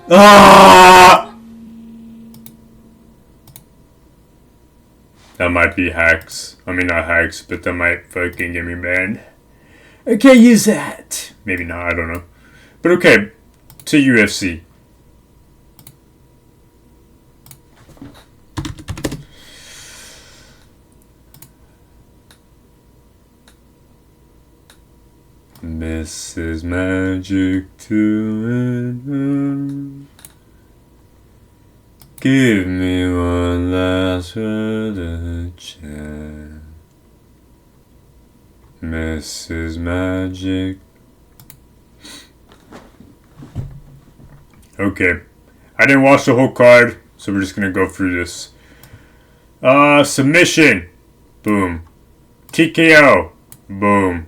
Ah! That might be hacks. I mean, not hacks, but that might fucking get me banned. I can't use that. Maybe not, I don't know. But okay, to UFC. Mrs. Magic to it. Give me one last further chance. Mrs. Magic. Okay. I didn't watch the whole card, so we're just gonna go through this. Submission. Boom. TKO. Boom.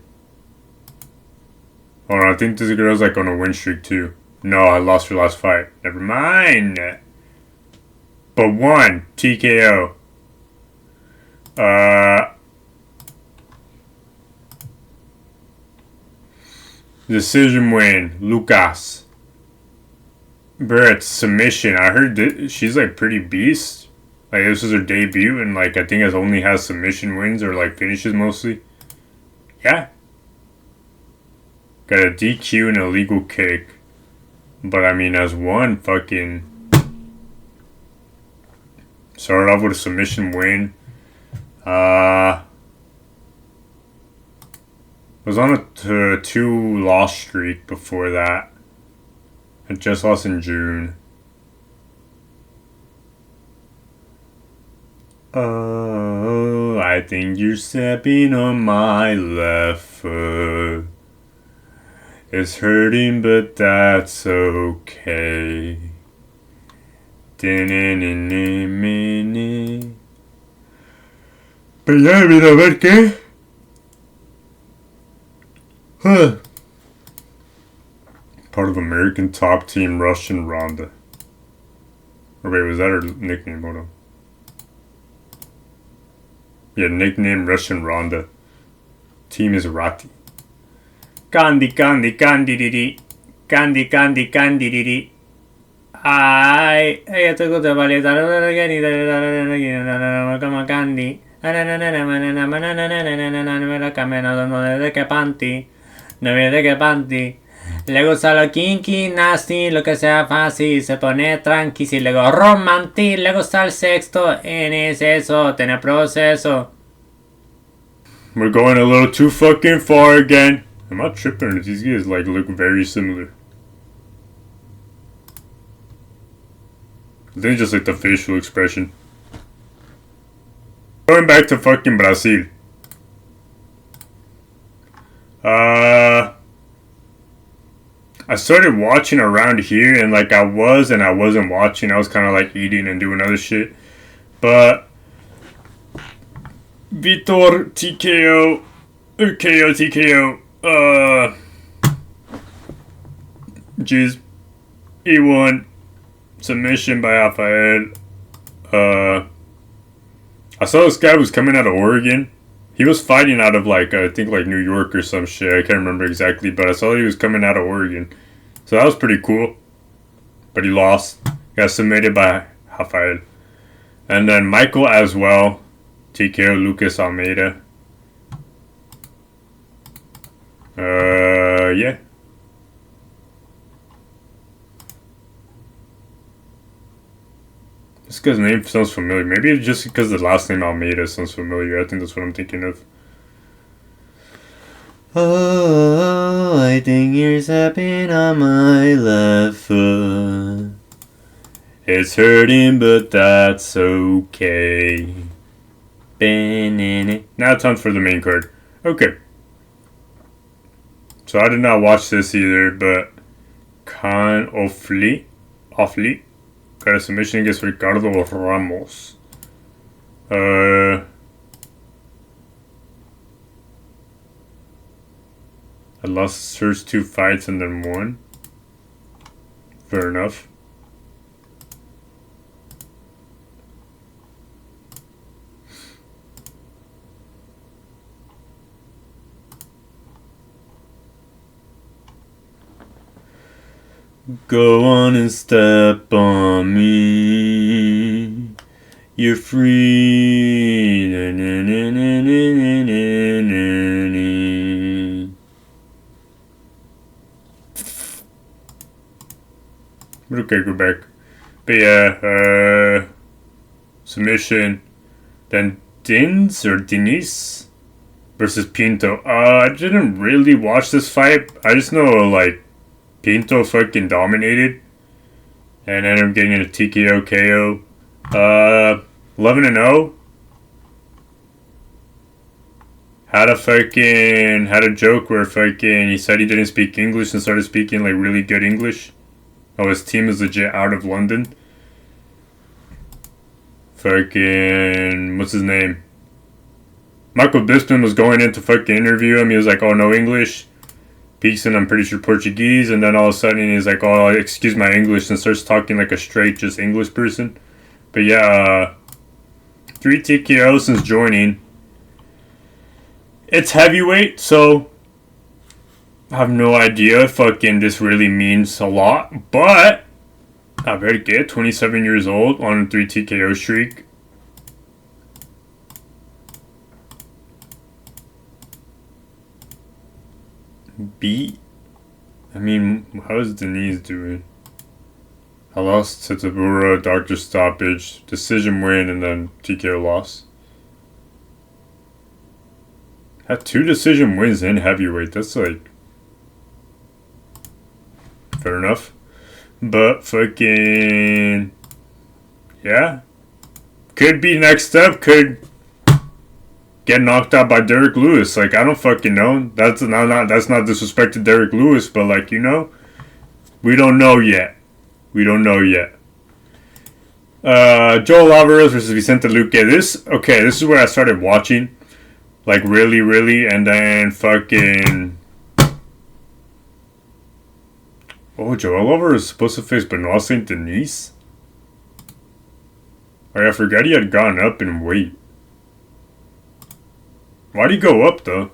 Hold on, I think this girl's like on a win streak too. No, I lost her last fight. Never mind. But one. TKO. Decision win. Lucas. Barrett's submission. I heard she's like pretty beast. Like this is her debut, and like I think it only has submission wins or like finishes mostly. Yeah. Got a DQ and a legal kick. But I mean, as one fucking. Started off with a submission win. Was on a 2-loss streak before that. I just lost in June. Oh, I think you're stepping on my left foot. It's hurting, but that's okay. Pero ya, mira, a ver qué. Huh. Part of American Top Team Russian Ronda. Or wait, was that her nickname? Hold on. Yeah, nickname Russian Ronda. Team is Rati. Candy, candy, candy, didi. Candy, candy, candy, didi. I get to go to Bali. Come candy. No viene de que panty. Le gusta lo kinky, nasty, lo que sea fácil. Se pone tranqui, si luego romantic. Le gusta el sexto, en eso, tener proceso. We're going a little too fucking far again. I'm not tripping if these guys like look very similar. I think just like the facial expression. Going back to fucking Brazil. I started watching around here, and like I was and I wasn't watching. I was kind of like eating and doing other shit. But Vitor TKO, or KO TKO, jeez, E1 submission by Rafael. I saw this guy was coming out of Oregon. He was fighting out of like I think like New York or some shit. I can't remember exactly, but I saw he was coming out of Oregon, so that was pretty cool. But he lost. Got submitted by Rafael, and then Michael as well. TKO Lucas Almeida. Yeah. This guy's name sounds familiar. Maybe it's just because the last name Almeida sounds familiar. I think that's what I'm thinking of. Oh, I think you're stepping on my left foot. It's hurting, but that's okay. Now time for the main card. Okay. So I did not watch this either, but Khan Ofli got a submission against Ricardo Ramos. I lost his first 2 fights and then won. Fair enough. Go on and step on me. You're free. Na, na, na, na, na, na, na, na. But okay, go back. But yeah, submission. Then Denise versus Pinto. I didn't really watch this fight. I just know, like, Pinto fucking dominated. And ended up getting a TKO KO. 11-0. Had a joke where fucking he said he didn't speak English and started speaking like really good English. Oh, his team is legit out of London. Fucking what's his name? Michael Bisping was going in to fucking interview him. He was like, "Oh, no English." Peakson, I'm pretty sure Portuguese, and then all of a sudden he's like, "Oh, excuse my English," and starts talking like a straight just English person. But yeah, 3 TKOs since joining. It's heavyweight, so I have no idea if fucking this really means a lot. But I better get 27 years old on a 3 TKO streak. How's Denise doing? I lost to Tabura, doctor stoppage, decision win, and then TKO loss. Had 2 decision wins in heavyweight. That's like fair enough. But fucking yeah. Could be next step, could get knocked out by Derek Lewis. Like, I don't fucking know. That's not disrespect to Derek Lewis, but like, you know, we don't know yet. Joel Alvarez versus Vicente Luque. This is where I started watching. Like, really, and then fucking... Oh, Joel Alvarez is supposed to face Benoit Saint Denis? Oh, I forgot he had gone up in weight. Why'd he go up, though?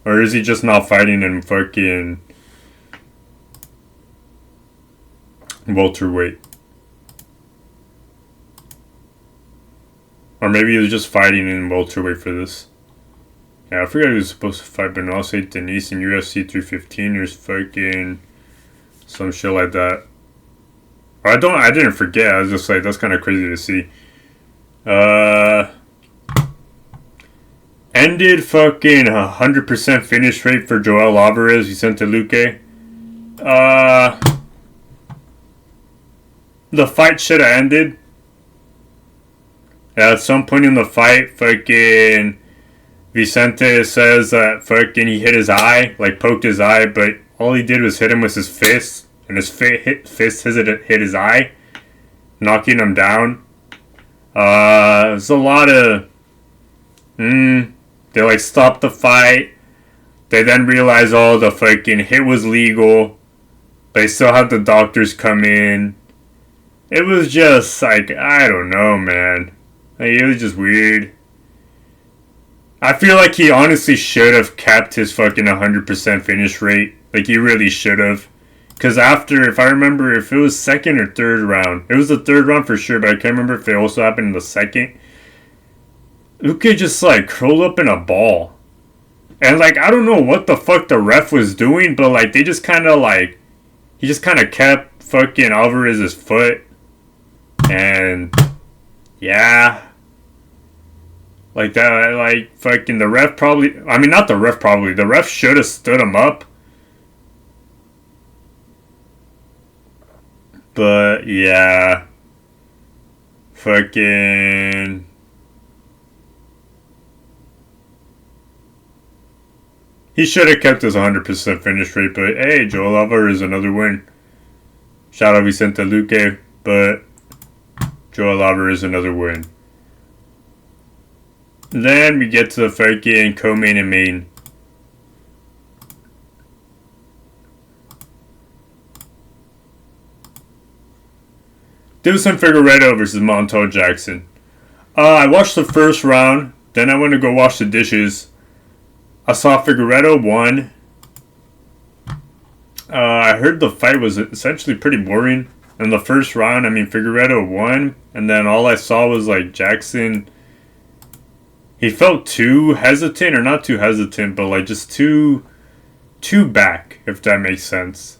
Or is he just not fighting in fucking... welterweight? Or maybe he was just fighting in welterweight for this. Yeah, I forgot he was supposed to fight Benoit Saint Denis in UFC 315 or fucking some shit like that. I didn't forget. I was just like, that's kind of crazy to see. Ended fucking 100% finish rate for Joel Alvarez, Vicente Luque. The fight should have ended. At some point in the fight, fucking Vicente says that fucking he hit his eye, like poked his eye, but all he did was hit him with his fist, and his fist hit his eye, knocking him down. There's a lot of... They like stopped the fight. They then realized, oh, the fucking hit was legal. They still had the doctors come in. It was just like, I don't know, man. Like, it was just weird. I feel like he honestly should have kept his fucking 100% finish rate. Like, he really should have. Because after, if I remember, if it was second or third round. It was the third round for sure, but I can't remember if it also happened in the second. Luque just, like, curled up in a ball. And, like, I don't know what the fuck the ref was doing, but, like, they just kind of, like... He just kind of kept fucking Alvarez's foot. And... yeah... Like that, like, fucking the ref probably... I mean, not the ref probably. The ref should have stood him up. But, yeah. Fucking... He should have kept his 100% finish rate, but hey, Joel Alvarez is another win. Shout out Vicente Luque, but Joel Alvarez is another win. Then we get to the fucking co-main and main. Deiveson Figueiredo versus Montel Jackson. I watched the first round, then I went to go wash the dishes. I saw Figueiredo won. I heard the fight was essentially pretty boring. In the first round, I mean, Figueiredo won, and then all I saw was like Jackson. He felt too hesitant, or not too hesitant, but like just too back, if that makes sense.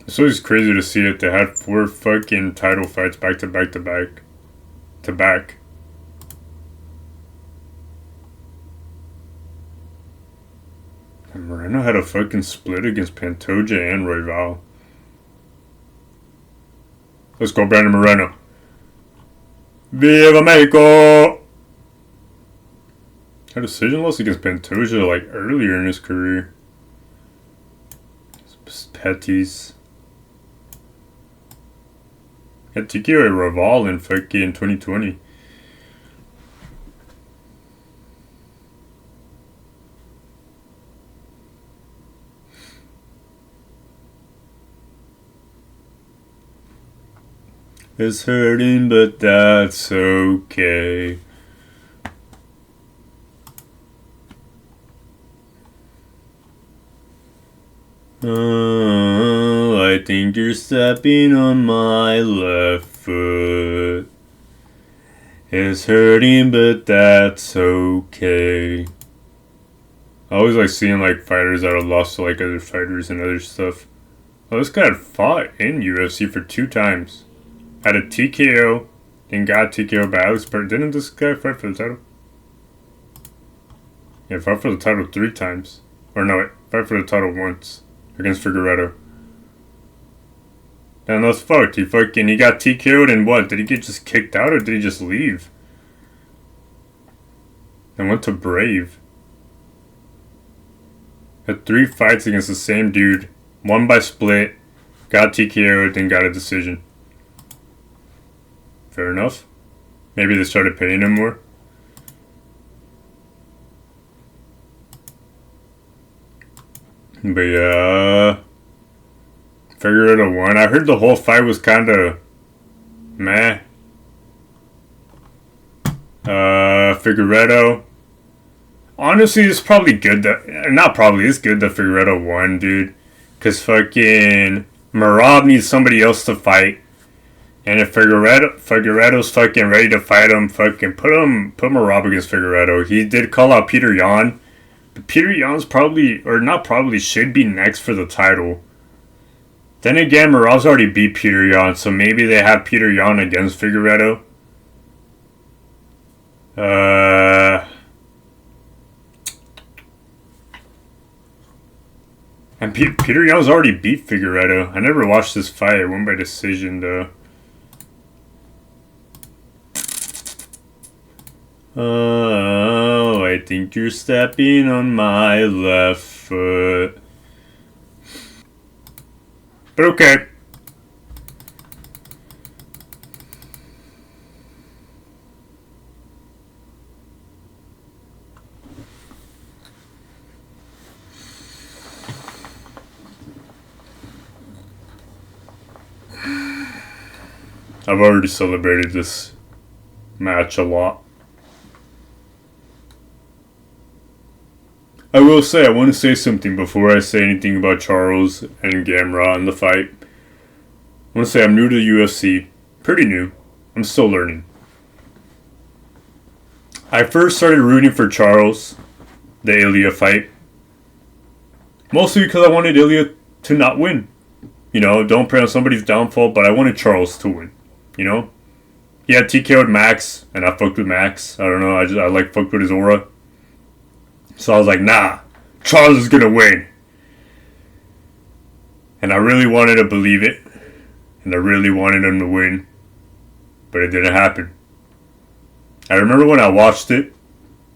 It's always crazy to see it. They had 4 fucking title fights back to back to back. To back. And Moreno had a fucking split against Pantoja and Royval. Let's go, Brandon Moreno. Viva Mexico! Had a decision loss against Pantoja like earlier in his career. Petties. Had TKO Royval in fucking 2020. It's hurting, but that's okay. I think you're stepping on my left foot. It's hurting, but that's okay. I always like seeing like fighters that have lost to like other fighters and other stuff. Oh, this guy had fought in UFC for 2 times. Had a TKO, then got TKO by Alex Burton. Didn't this guy fight for the title? Yeah, fought for the title 3 times. Or no, fight for the title once. Against Figueiredo. And that's fucked. He got TKO'd and what? Did he get just kicked out or did he just leave? And went to Brave. Had 3 fights against the same dude. Won by split. Got TKO'd and got a decision. Fair enough. Maybe they started paying him more. But yeah, Figueiredo won. I heard the whole fight was kind of meh. Figueiredo. Honestly, it's probably good that, not probably, it's good that Figueiredo won, dude. Because fucking Merab needs somebody else to fight. And if Figueiredo's fucking ready to fight him, fucking put Merab against Figueiredo. He did call out Peter Yan. But Peter Yan's probably, or not probably, should be next for the title. Then again, Merab's already beat Peter Yan, so maybe they have Peter Yan against Figueiredo. And Peter Yan's already beat Figueiredo. I never watched this fight. It went by decision, though. Oh, I think you're stepping on my left foot. But okay. I've already celebrated this match a lot. I will say, I want to say something before I say anything about Charles and Gamrot and the fight. I want to say I'm new to the UFC. Pretty new. I'm still learning. I first started rooting for Charles, the Ilya fight. Mostly because I wanted Ilya to not win. You know, don't pray on somebody's downfall, but I wanted Charles to win. You know? He had TKO'd Max, and I fucked with Max. I don't know, I like fucked with his aura. So I was like, nah, Charles is gonna win. And I really wanted to believe it. And I really wanted him to win. But it didn't happen. I remember when I watched it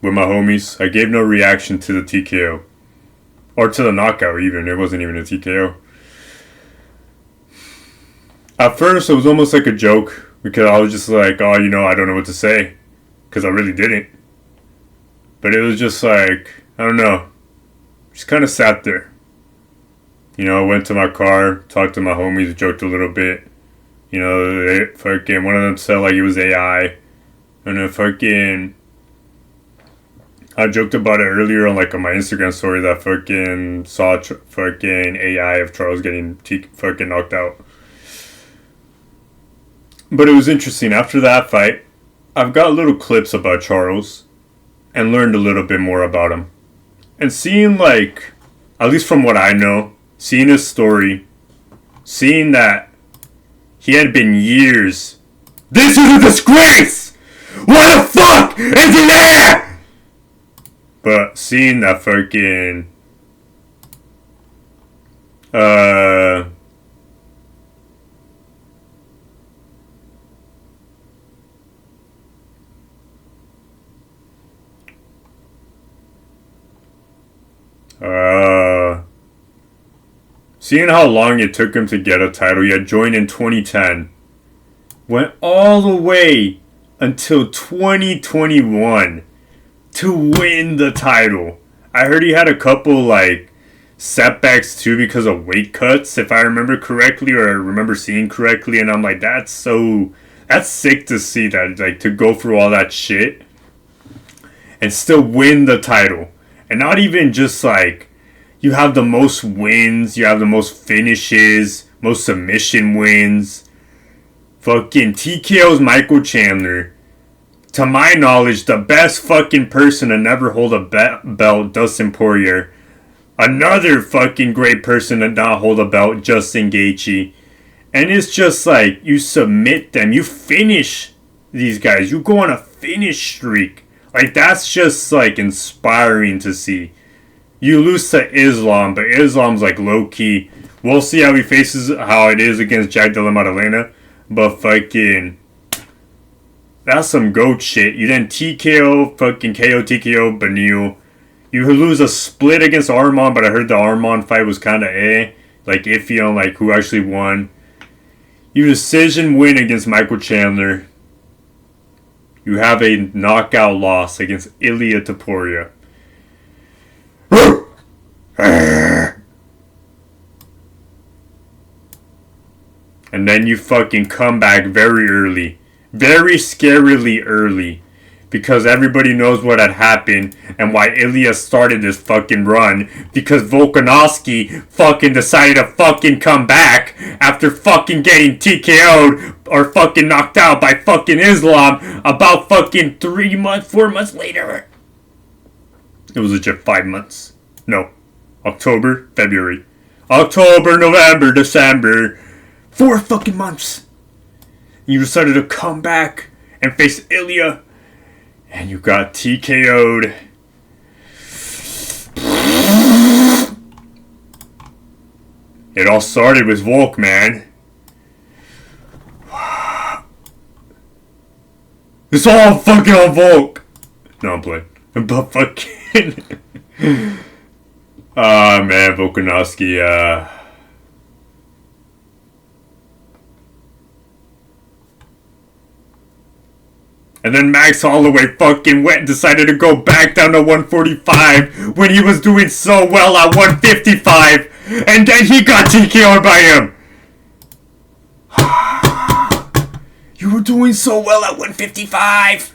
with my homies, I gave no reaction to the TKO. Or to the knockout even. It wasn't even a TKO. At first, it was almost like a joke. because I was just like, oh, I don't know what to say, because I really didn't. But it was just like, I don't know, just kind of sat there. I went to my car, talked to my homies, joked a little bit. One of them said like it was AI, and then I joked about it earlier on like on my Instagram story that saw AI of Charles getting knocked out. But it was interesting. After that fight, I've got little clips about Charles and learned a little bit more about him. And seeing like, at least from what I know, seeing his story, seeing that he had been years. This is a disgrace! What the fuck is it there? But seeing that seeing how long it took him to get a title. He had joined in 2010. Went all the way until 2021 to win the title. I heard he had a couple like setbacks too because of weight cuts, if I remember correctly, or I remember seeing correctly, and I'm like, that's sick to see that, like, to go through all that shit and still win the title. And not even just like you have the most wins, you have the most finishes, most submission wins. TKO's Michael Chandler. To my knowledge, the best person to never hold a belt, Dustin Poirier. Another great person to not hold a belt, Justin Gaethje. And it's just like, you submit them, you finish these guys, you go on a finish streak. Like, that's just like inspiring to see. You lose to Islam, but Islam's like low key. We'll see how how it is against Jack Della Maddalena. But that's some goat shit. You then TKO, KO TKO Beneil. You lose a split against Arman, but I heard the Arman fight was kind of like iffy on like who actually won. You decision win against Michael Chandler. You have a knockout loss against Ilia Topuria. And then you come back very early. Very scarily early. Because everybody knows what had happened and why Ilya started this run. Because Volkanovski decided to come back after getting TKO'd or knocked out by Islam about 4 months later. It was legit 5 months. No. October, February. October, November, December. 4 months. You decided to come back and face Ilya. And you got TKO'd. It all started with Volk, man. It's all on Volk. No, I'm playing. But man, Volkanovski, And then Max Holloway went and decided to go back down to 145 when he was doing so well at 155. And then he got TKO'd by him. You were doing so well at 155.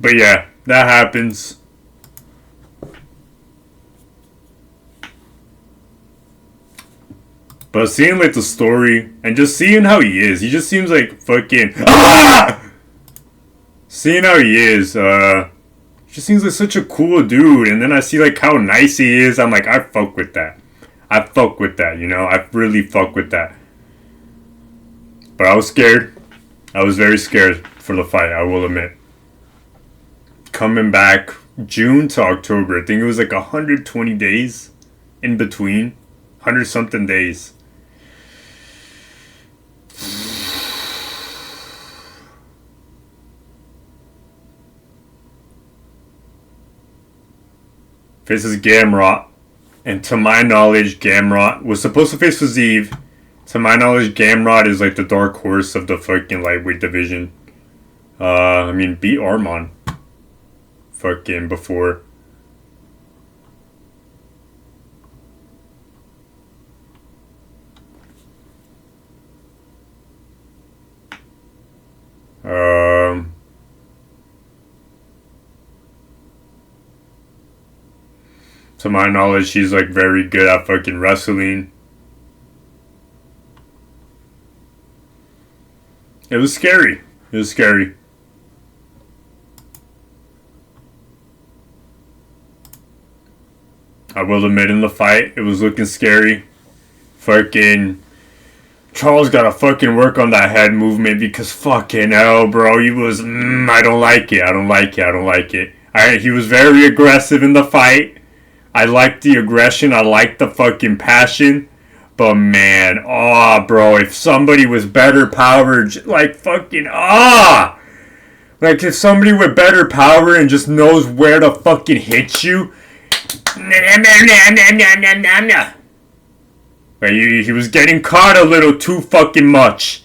But yeah, that happens. But seeing the story and just seeing how he is, he just seems like seeing how he is, just seems like such a cool dude. And then I see how nice he is. I'm like, I fuck with that. I really fuck with that. But I was scared. I was very scared for the fight, I will admit. coming back June to October. I think it was like 120 days in between. 100 something days. Faces Gamrot. And to my knowledge, Gamrot was supposed to face Fazeev. To my knowledge, Gamrot is like the dark horse of the fucking lightweight division. Beat Arman. Fucking before. To my knowledge, she's like very good at fucking wrestling. It was scary. It was scary. I will admit, in the fight, it was looking scary. Fucking Charles gotta fucking work on that head movement because fucking hell, bro. He was, I don't like it. I don't like it. I don't like it. He was very aggressive in the fight. I liked the aggression. I liked the fucking passion. But man, bro, if somebody was better powered, like fucking, like if somebody with better power and just knows where to fucking hit you. Like he was getting caught a little too fucking much.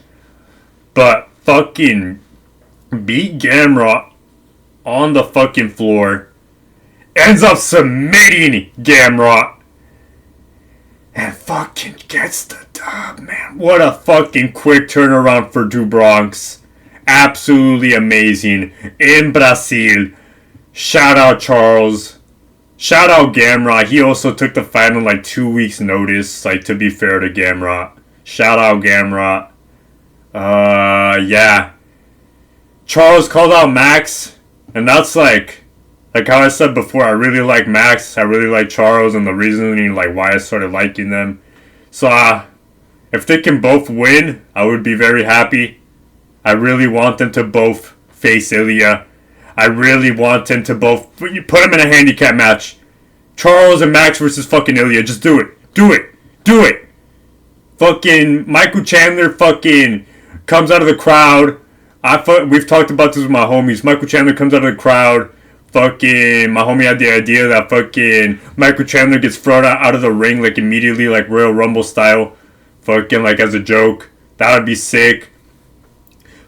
But fucking beat Gamrot on the fucking floor. Ends up submitting Gamrot. And fucking gets the dub, man. What a fucking quick turnaround for Do Bronx. Absolutely amazing. In Brazil. Shout out Charles. Shout out Gamrot. He also took the fight on like 2 weeks notice. Like, to be fair to Gamrot. Shout out Gamrot. Yeah. Charles called out Max. And that's like how I said before, I really like Max, I really like Charles, and the reasoning, like, why I started liking them. So, if they can both win, I would be very happy. I really want them to both face Ilya. I really want them to both put them in a handicap match. Charles and Max versus fucking Ilya. Just do it. Do it. Do it. Fucking Michael Chandler fucking comes out of the crowd. We've talked about this with my homies. Michael Chandler comes out of the crowd. Fucking, my homie had the idea that fucking Michael Chandler gets thrown out of the ring, like, immediately, like, Royal Rumble style. Fucking, like, as a joke. That would be sick.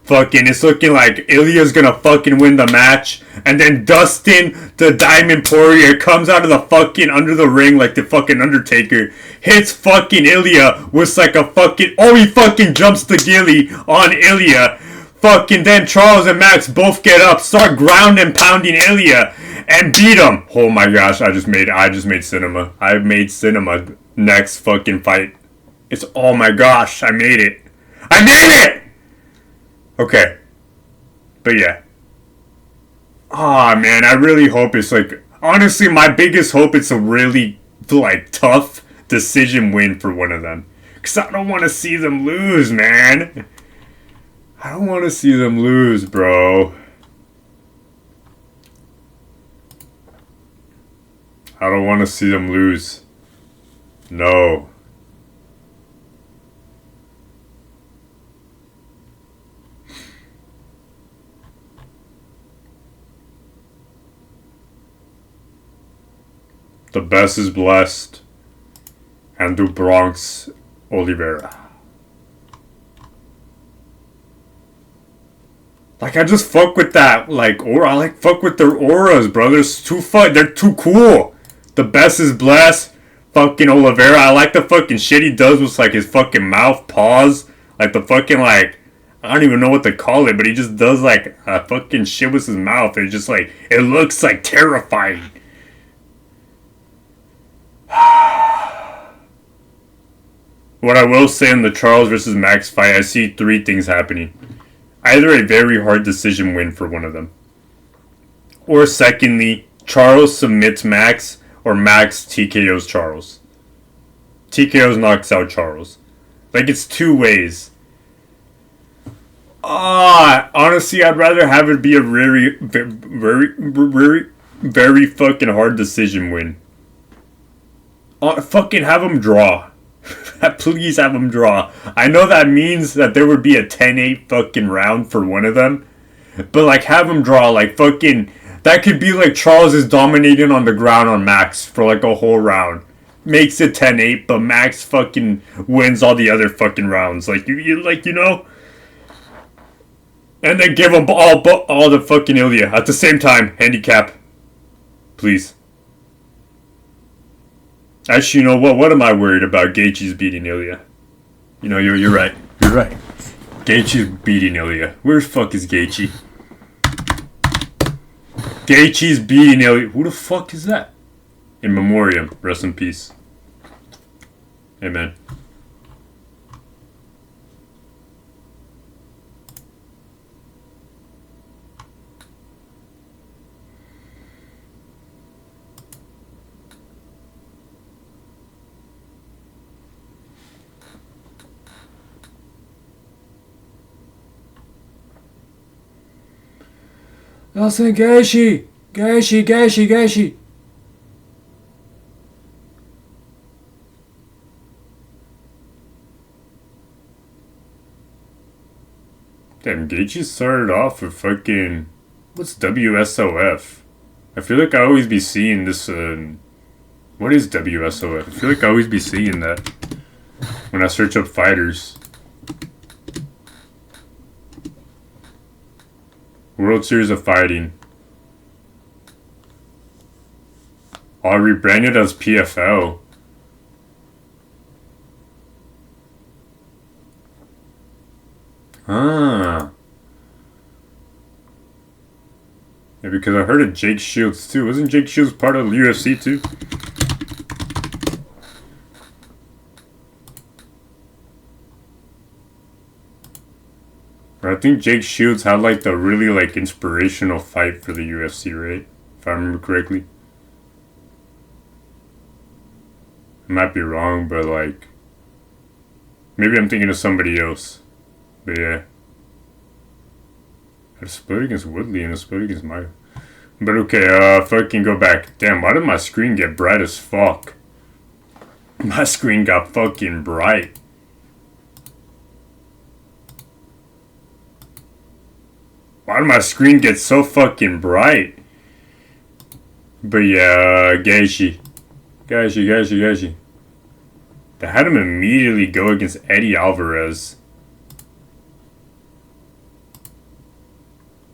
Fucking, it's looking like Ilya's gonna fucking win the match. And then Dustin, the Diamond Poirier, comes out of the fucking, under the ring, like the fucking Undertaker. Hits fucking Ilya with, like, a fucking, he fucking jumps the ghillie on Ilya. Fucking then Charles and Max both get up, start ground and pounding Ilya, and beat him. Oh my gosh, I just made cinema. I made cinema next fucking fight. It's, oh my gosh, I made it. I made it! Okay. But yeah. Man, I really hope it's like, honestly, my biggest hope it's a really, like, tough decision win for one of them. Because I don't want to see them lose, man. I don't want to see them lose, bro. I don't want to see them lose. No. The best is blessed. And Do Bronx Oliveira. Like, I just fuck with that, like, aura. I like fuck with their auras, bro. They're too cool. The best is blessed. Fucking Oliveira. I like the fucking shit he does with, like, his fucking mouth paws. Like, the fucking, like, I don't even know what to call it, but he just does, like, a fucking shit with his mouth. It's just, like, it looks, like, terrifying. What I will say in the Charles versus Max fight, I see 3 things happening. Either a very hard decision win for one of them. Or secondly, Charles submits Max, or Max TKOs Charles. TKOs knocks out Charles. Like, it's 2 ways. Honestly, I'd rather have it be a very fucking hard decision win. Fucking have them draw. Please have them draw. I know that means that there would be a 10-8 fucking round for one of them. But, like, have them draw. Like, fucking... That could be like Charles is dominating on the ground on Max for, like, a whole round. Makes it 10-8, but Max fucking wins all the other fucking rounds. Like, you know? And then give them all the fucking Ilya. At the same time, handicap. Please. Actually, you know what? What am I worried about? Gaethje's beating Ilya. You know, you're right. You're right. Gaethje's beating Ilya. Where the fuck is Gaethje? Gaethje's beating Ilya. Who the fuck is that? In memoriam. Rest in peace. Amen. Nelson Gaethje! Gaethje! Damn, Gaethje started off with fucking... What's WSOF? I feel like I always be seeing this, What is WSOF? I feel like I always be seeing that when I search up fighters. World Series of Fighting. Oh, I rebranded as PFL. Ah. Yeah, because I heard of Jake Shields too. Wasn't Jake Shields part of the UFC too? I think Jake Shields had like the really like inspirational fight for the UFC, right? If I remember correctly. I might be wrong, but like maybe I'm thinking of somebody else. But yeah. I had a split against Woodley and a split against Maya. But okay, fucking go back. Damn, why did my screen get bright as fuck? My screen got fucking bright. Why did my screen get so fucking bright? But yeah, Gaethje. They had him immediately go against Eddie Alvarez.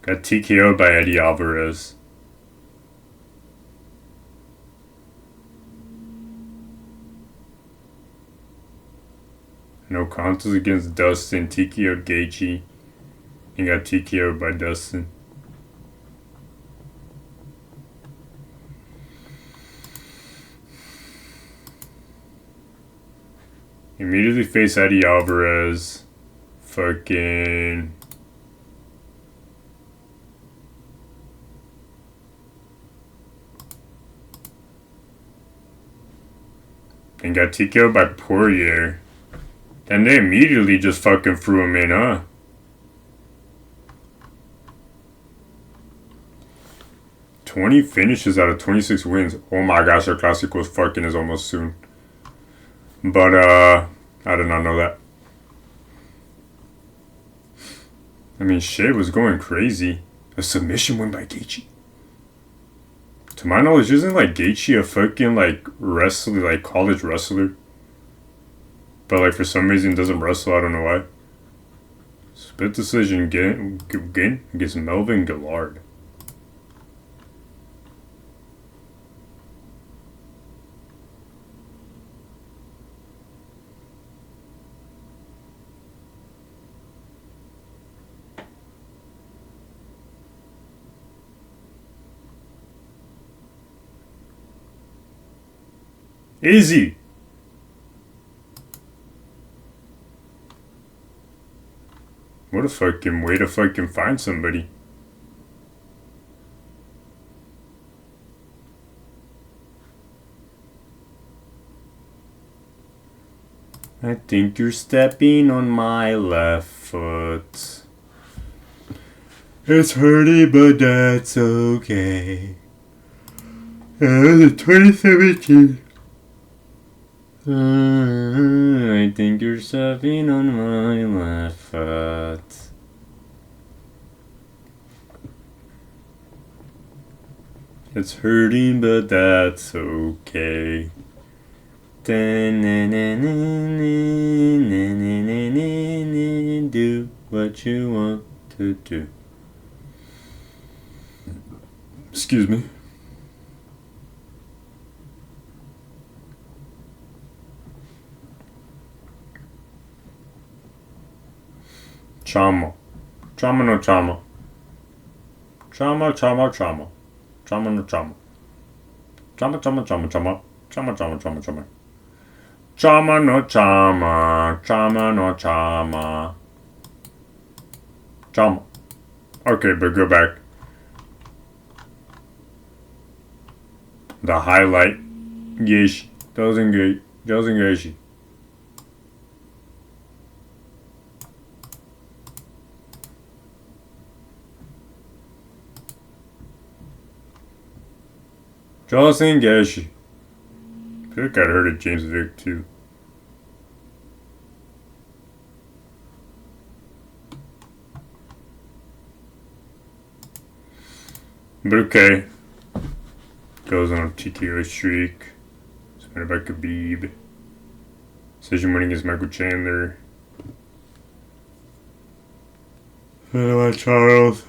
Got TKO'd by Eddie Alvarez. No contest against Dustin. TKO'd Gaethje. He got TKO'd by Dustin. Immediately face Eddie Alvarez. Fucking... And got TKO'd by Poirier. And they immediately just fucking threw him in, huh? "20 finishes out of 26 wins. Oh my gosh, our Clásico fucking is almost soon. But, I did not know that. I mean, shit was going crazy. A submission win by Gaethje. To my knowledge, isn't, like, Gaethje a fucking, like, wrestler, like, college wrestler? But, like, for some reason doesn't wrestle, I don't know why. Split decision again against Melvin Gillard. Easy. What a fucking way to fucking find somebody. I think you're stepping on my left foot. It's hurting, but that's okay. That was in 2017. I think you're stepping on my left foot. It's hurting, but that's okay. Do what you want to do. Excuse me. Chama. Chama no chama. Chama, chama, chama. Chama no chama. Chama, chama, chama, chama. Chama, chama, chama, chama. Chama no chama. Chama no chama. Chama. Okay, but go back. The highlight. Yeshi. Doesn't get. Yeshi. Jocelyn Gashi. I feel like I'd heard of James Vick too. But okay. Goes on a TKO streak. Submitted by Khabib. Decision winning is Michael Chandler. Submitted by Charles.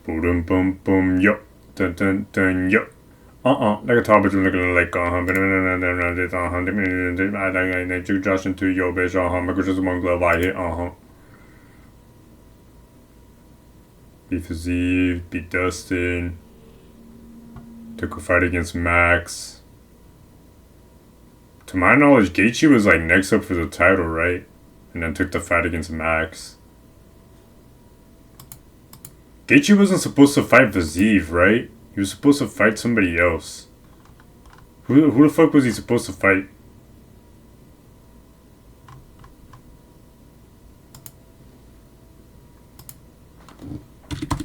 Boom, boom, boom, yo, dun, dun, dun, yo. Like a top between looking like I took Josh into yo, bitch, Michael just one glove, I hit, Beat Fiziev, beat Dustin. Took a fight against Max. To my knowledge, Gaethje was like next up for the title, right? And then took the fight against Max. Gaethje wasn't supposed to fight Fiziev, right? He was supposed to fight somebody else. Who the fuck was he supposed to fight?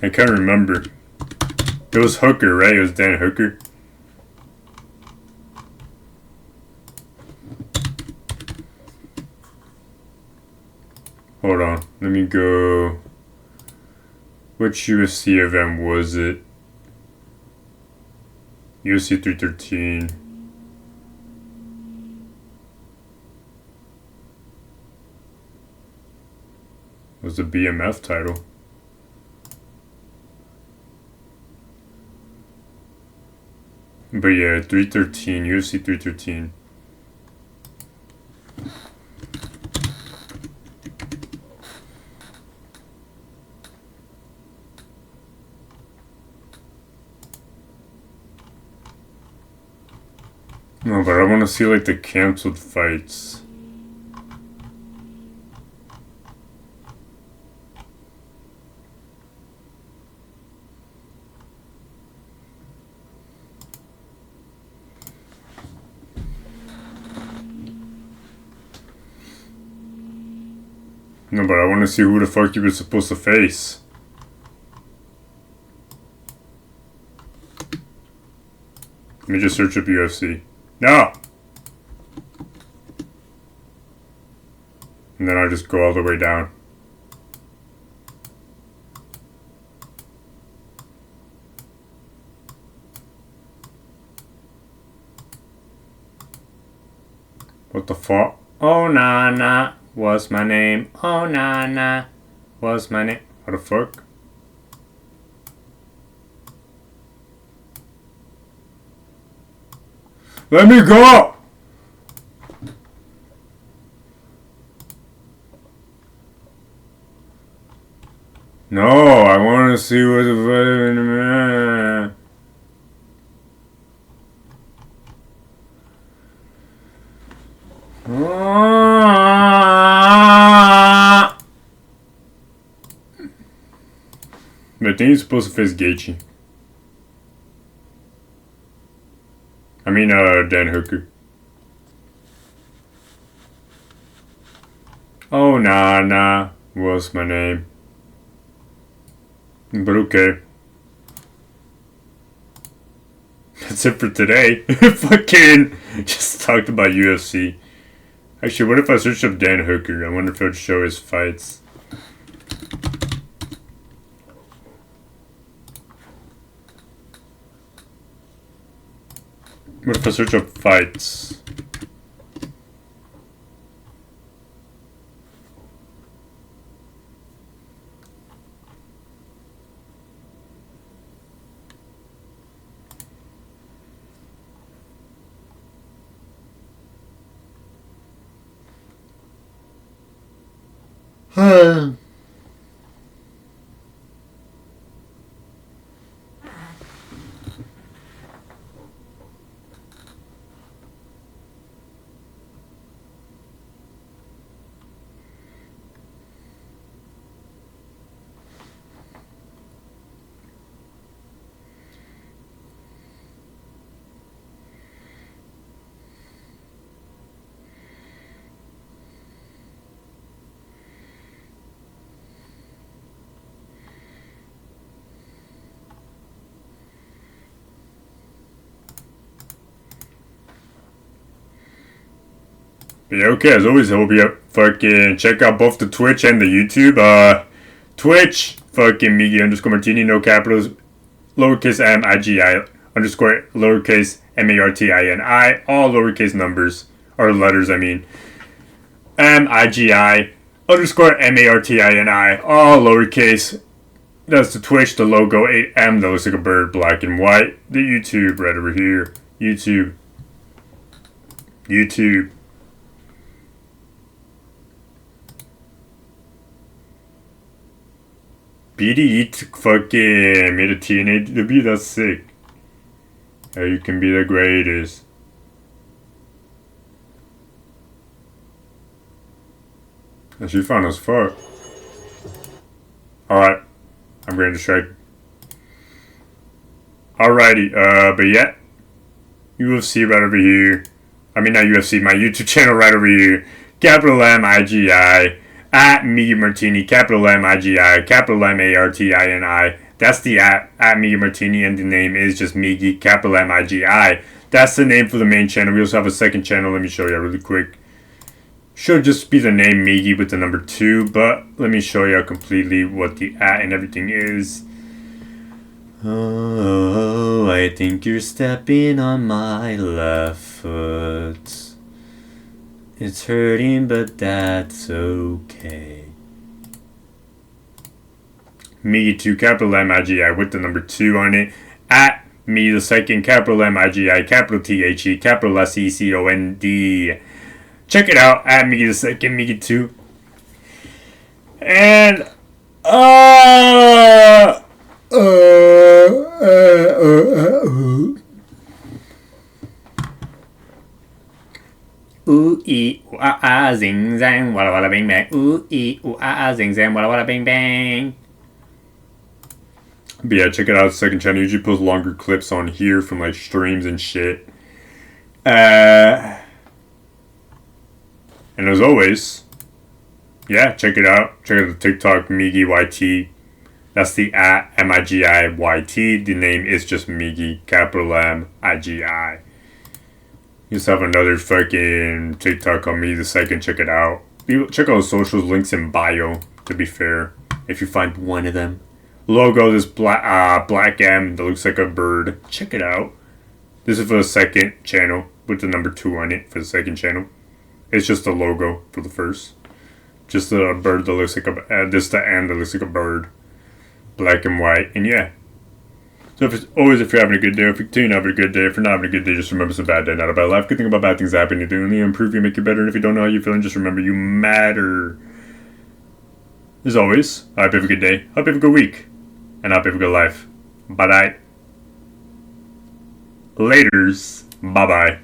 I can't remember. It was Hooker, right? It was Dan Hooker. Hold on, let me go. Which UFC event was it? UFC 313. Was the BMF title. But yeah, 313, UFC 313. No, but I want to see like the canceled fights. No, but I want to see who the fuck you were supposed to face. Let me just search up UFC. No! And then I just go all the way down. What the fuck? Oh, Nana was my name. Oh, Nana was my name. What the fuck? Let me go! No, I want to see what the I think he's supposed to face Gaethje. Dan Hooker. Oh, nah. What's my name? But okay. That's it for today. Fucking just talked about UFC. Actually, what if I search up Dan Hooker? I wonder if it would show his fights. What if I search up fights? But yeah, okay, as always, I hope you fucking check out both the Twitch and the YouTube. Twitch, fucking Miggy underscore Martini, no capitals, lowercase m I g I underscore lowercase martini, all lowercase numbers, or letters, I mean. MIGI underscore martini, all lowercase. That's the Twitch, the logo, 8M that looks like a bird, black and white. The YouTube right over here. YouTube. BDE fucking made a teenage debut, that's sick. How you can be the greatest. And she fun as fuck. Alright. I'm getting distracted. Alrighty, but yeah. UFC right over here. I mean, not UFC, my YouTube channel right over here. Capital MIGI. At Miggy Martini. Capital MIGI. Capital MARTINI. That's the at Miggy Martini, and the name is just Miggy. Capital MIGI. That's the name for the main channel. We also have a second channel. Let me show you really quick. Should just be the name Miggy with the number 2, but let me show you completely what the at and everything is. Oh, I think you're stepping on my left foot. It's hurting, but that's okay. Miggy2, capital MIGI with the number 2 on it. At me the second, capital MIGI, capital THE, capital SECOND. Check it out at Miggy the second, Miggy2. And ooh ee ooh ah zing zang walla walla bang bang. Ooh ee ooh ah zing zang walla walla bang bang. But yeah, check it out. Second channel. I usually post longer clips on here from like streams and shit. And as always, yeah, check it out. Check out the TikTok Miggy YT. That's the at MIGI YT. The name is just Miggy, capital MIGI. You just have another fucking TikTok on me the second. Check it out. Check out the socials, links in bio, to be fair, if you find one of them. Logo, this black M that looks like a bird. Check it out. This is for the second channel with the number 2 on it for the second channel. It's just the logo for the first. Just a bird that looks like a this the M that looks like a bird. Black and white, and yeah. So if you're having a good day, if you're continuing to have a good day, if you're not having a good day, just remember it's a bad day, not a bad life. Good thing about bad things happen, you do only improve, you make you better, and if you don't know how you're feeling, just remember you matter. As always, I hope you have a good day, I hope you have a good week, and I hope you have a good life. Bye-bye. Laters. Bye-bye.